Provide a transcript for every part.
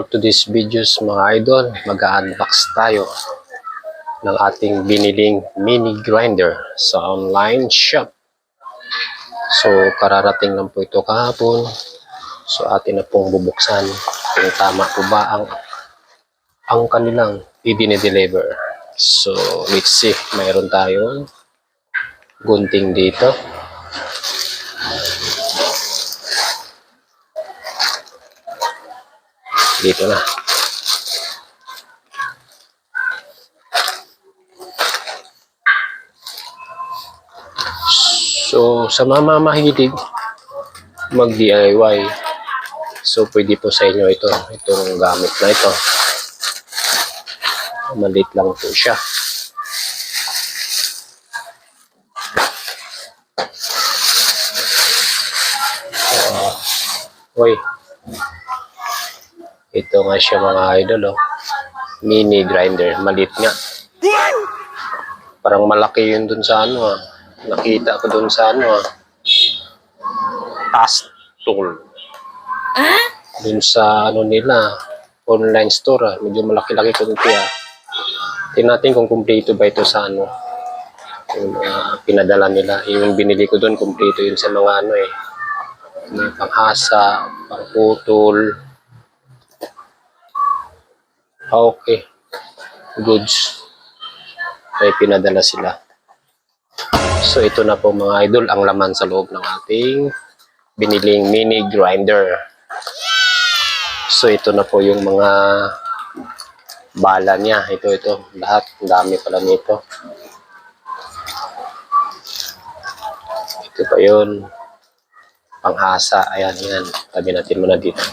For today's videos mga idol, mag-unbox tayo ng ating biniling mini grinder sa online shop. So kararating lang po ito kahapon. So atin na pong bubuksan kung tama po ba ang kanilang i-deliver. So let's see, mayroon tayong gunting dito. Dito na. So sa mga mahilig mag-DIY, so pwede po sa inyo itong gamit na ito. Maliit lang po siya. Ito nga siya mga idol, mini grinder, maliit nga. Parang malaki yun dun sa nakita ko dun sa task tool. Dun sa nila, online store, medyo malaki-laki ko dun kaya. Tingnan natin kung kumpleto ba ito sa yung pinadala nila. Yung binili ko dun, kumpleto yun sa mga mga panghasa, pangputol. Okay, goods. May pinadala sila. So ito na po mga idol ang laman sa loob ng ating biniling mini grinder. So ito na po yung mga bala niya. Ito lahat. Ang dami pala nito. Ito pa yun. Panghasa. Ayan, yan. Tabi natin muna dito.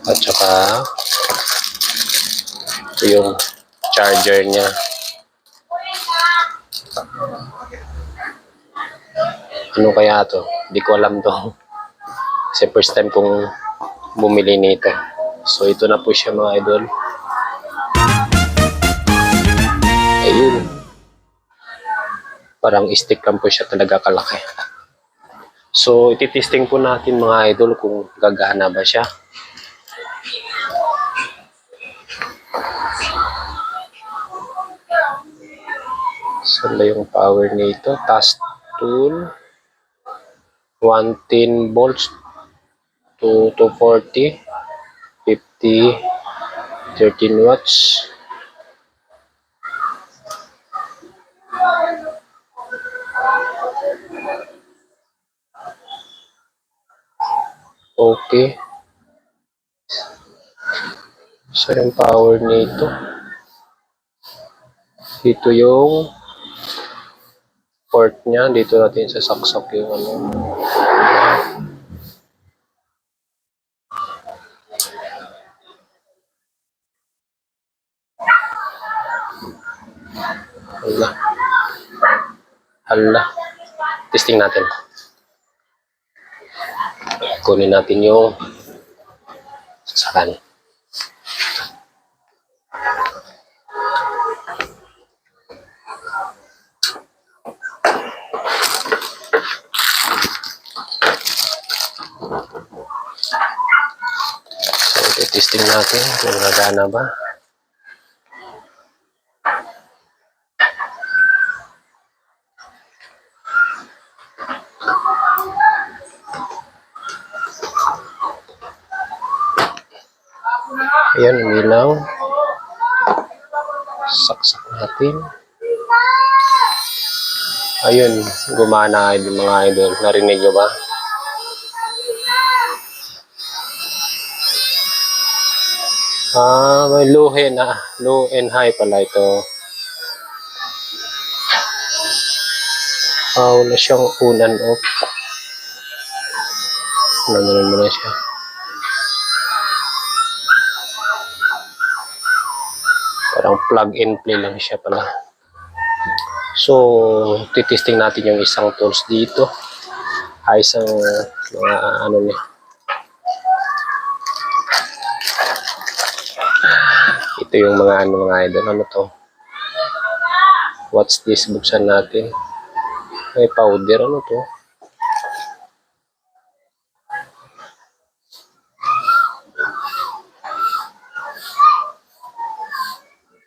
At saka ito yung charger niya. Ano kaya to? Hindi ko alam to. Kasi first time kong bumili nito. So ito na po siya mga idol. Ayun. Parang stick lang po siya talaga kalaki. So ititesting po natin mga idol kung gagana ba siya. Saan ba yung power nito? Task tool. 110 volts to 240. 50. 13 watts. Okay. So yung power nito. Dito yung port niya. Dito natin sasaksak yung Hala. Testing natin. Kunin natin yung saksakan. So, testing natin kung gagana ba. Ayan, umilaw. Saksak natin. Ayun, gumana yung mga idol. Narinig nyo ba? May low and high pala ito. Wala siyang on and off. Nananan mo na siya. Parang plug and play lang siya pala. So, titesting natin yung isang tools dito. Isang mga niya. Ito yung mga mga idol. Ano to? What's this? Buksan natin. May powder. Ano to?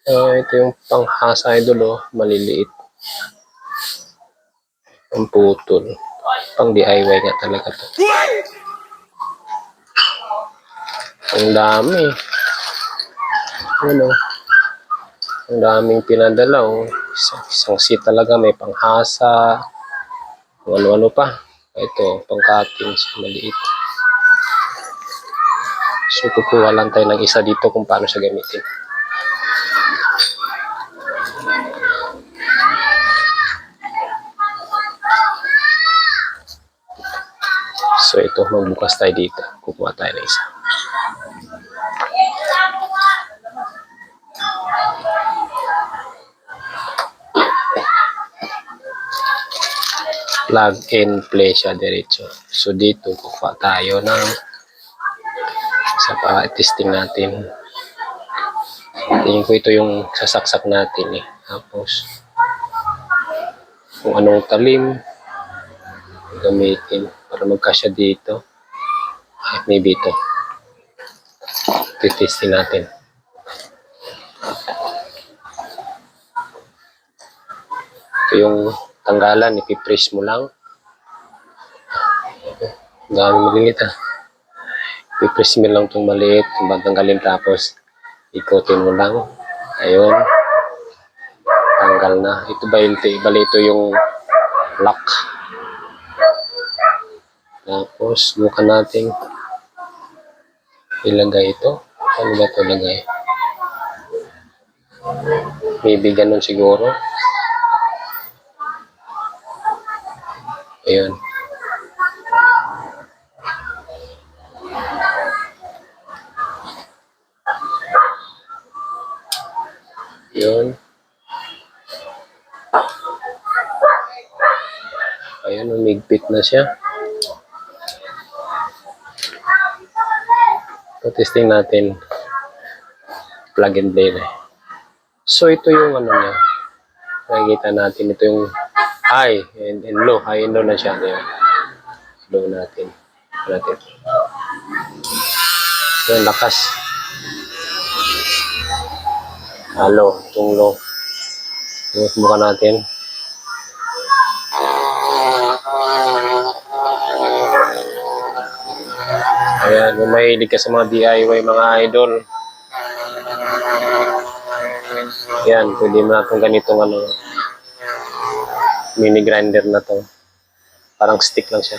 Ito yung panghasa idol, oh. Maliliit. Ang putol. Pang DIY nga talaga to. Ang dami. Ano? Ang daming pinadala, oh. Isang seat talaga, may panghasa. Kung ano-ano pa. Ito, pang cuttings, maliit. So, kukuha lang tayo ng isa dito kung paano siya gamitin. So, ito, magbukas tayo dito. Kukuha tayo ng isa. Plug and play siya diretso. So, dito, kukuha tayo ng sa pa-testing natin. Tingin ko ito yung sasaksak natin, eh. Tapos, kung anong talim gamitin para magkasya dito. Maybe ito. Titesting natin. Ito yung tanggalan, ipipress mo lang. Dami maliit, ah. Ipipress mo lang itong maliit, tanggalin, tapos ikutin mo lang. Ayun. Tanggal na. Ito bali ito yung lock. Tapos, bukan natin ilagay ito. Ano ba ito lagay? Maybe ganun siguro. Ayun. Yun. Ayun, umigpit na siya. Testing natin. Plug and play na. So, ito yung ano niya. Nakikita natin. Ito yung high and low. High and low na siya. Ayan. Low natin. Ayan, lakas. Low. Itong low. Subukan natin. Ayan, kung mahilig ka sa mga DIY mga idol. Ayan, pwede mo natin ganitong ano, mini grinder na to. Parang stick lang siya.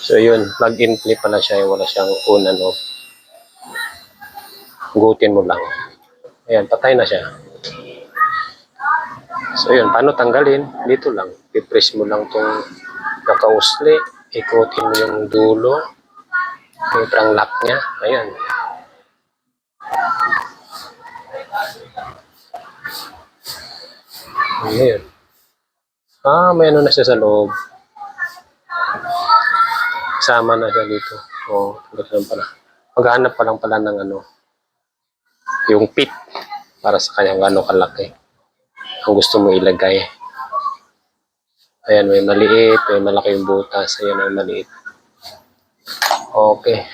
So yun, plug and play pala siya. Wala siyang on and off. Gutin mo lang. Ayan, patay na siya. So yun, paano tanggalin? Dito lang. I-press mo lang tong nakausli. Ikutin mo yung dulo. Yung parang lock niya. Ayan. Ano yun? May ano na siya sa loob. Kasama na siya dito. Ganun pala. Maghanap pa lang pala ng ano, yung pit para sa kanyang ano kalaki. Ang gusto mo ilagay. Ayan, may maliit, may malaki yung butas. Ayan, may maliit. Okay.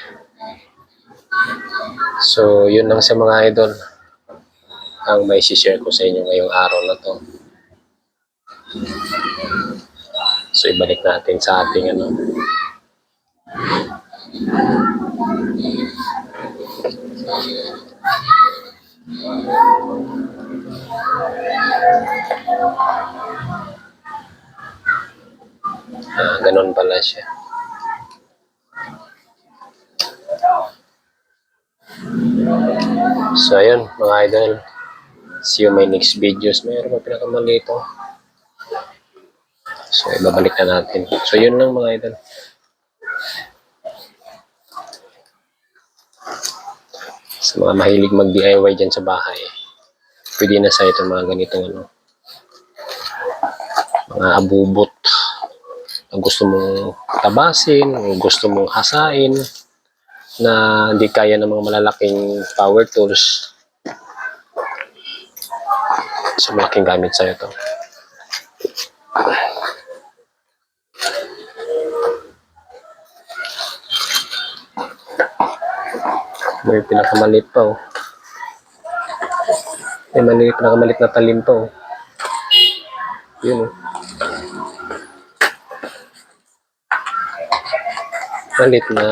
So, yun lang sa mga idol ang may share ko sa inyo ngayong araw na to. So, ibalik natin sa ating ano. Ganon pala siya. So, ayun mga idol. See you my next videos. Mayroon pa pinakamali ito. So, ibabalik na natin. So, yun lang mga idol. Sa mga mahilig mag-DIY dyan sa bahay, pwede na sa ito mga ganitong ano, mga abubot na gusto mong tabasin, o gusto mong hasain, na hindi kaya ng mga malalaking power tools. So, malaking gamit sa ito. May pinakamalit pa oh. May pinakamalit na talim pa oh. Yun oh. Malit na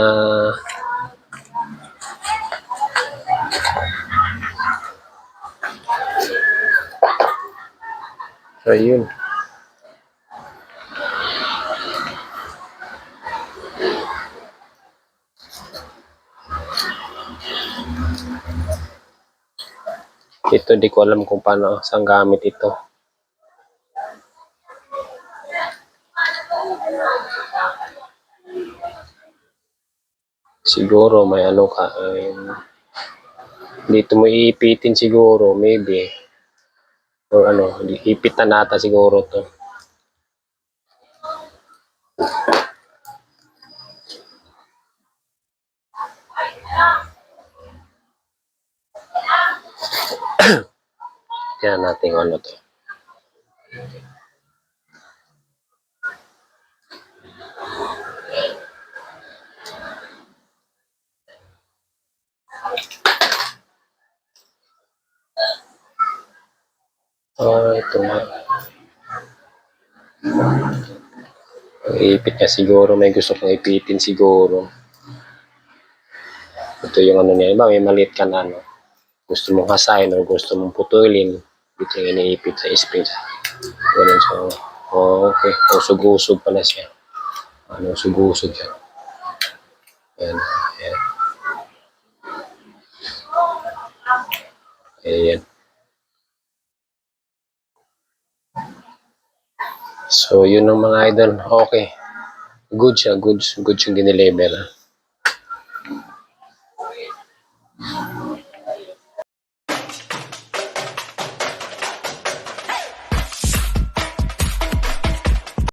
ayun. Ito di ko alam kung paano saan gamit ito. Siguro may ano ka dito mo iipitin siguro maybe or ano, ipitan nata siguro to. Kaya natin ano to. Ito nga. Ipit niya siguro, may gusto kong ipitin siguro. Ito yung ano niya, iba may maliit ka na ano. Gusto mong hasain o gusto mong putulin. Ito yung iniipit sa space. Ganun siya. Okay. Usog-usog pala siya. Ano, usog-usog siya. Ayan. Ayan. Ayan. So, yun ang mga idol. Okay. Good siya. Good yung dineliver.